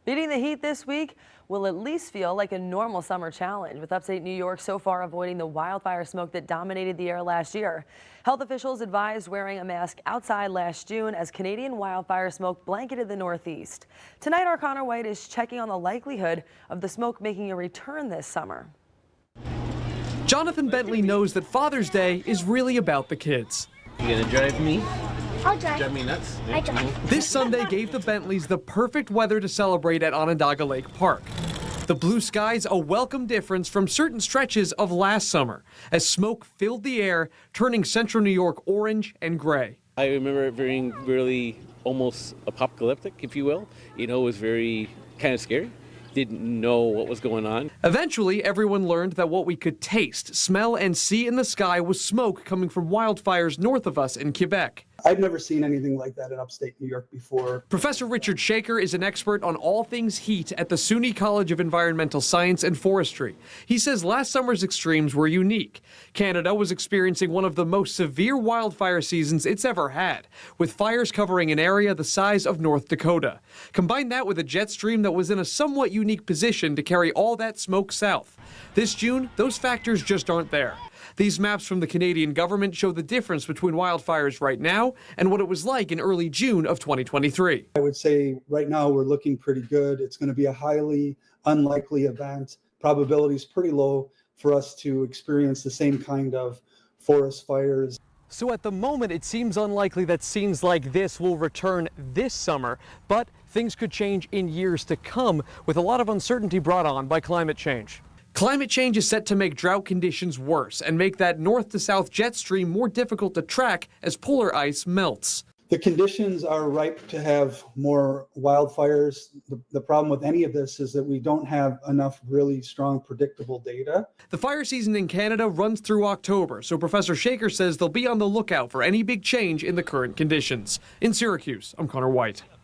Beating the heat this week will at least feel like a normal summer challenge, with upstate New York so far avoiding the wildfire smoke that dominated the air last year. Health officials advised wearing a mask outside last June as Canadian wildfire smoke blanketed the Northeast. Tonight, our Connor White is checking on the likelihood of the smoke making a return this summer. Jonathan Bentley knows that Father's Day is really about the kids. You gonna drive me? I'll drive. Drive me nuts? I drive. This Sunday gave the Bentleys the perfect weather to celebrate at Onondaga Lake Park. The blue skies a welcome difference from certain stretches of last summer, as smoke filled the air, turning central New York orange and gray. I remember it being really almost apocalyptic, if you will. You know, it was very kind of scary. Didn't know what was going on. Eventually, everyone learned that what we could taste, smell, and see in the sky was smoke coming from wildfires north of us in Quebec. I've never seen anything like that in upstate New York before. Professor Richard Shaker is an expert on all things heat at the SUNY College of Environmental Science and Forestry. He says last summer's extremes were unique. Canada was experiencing one of the most severe wildfire seasons it's ever had, with fires covering an area the size of North Dakota. Combine that with a jet stream that was in a somewhat unique position to carry all that smoke south. This June, those factors just aren't there. These maps from the Canadian government show the difference between wildfires right now and what it was like in early June of 2023. I would say right now we're looking pretty good. It's going to be a highly unlikely event. Probability is pretty low for us to experience the same kind of forest fires. So at the moment, it seems unlikely that scenes like this will return this summer, but things could change in years to come with a lot of uncertainty brought on by climate change. Climate change is set to make drought conditions worse and make that north to south jet stream more difficult to track as polar ice melts. The conditions are ripe to have more wildfires. The problem with any of this is that we don't have enough really strong predictable data. The fire season in Canada runs through October, so Professor Shaker says they'll be on the lookout for any big change in the current conditions. In Syracuse, I'm Connor White.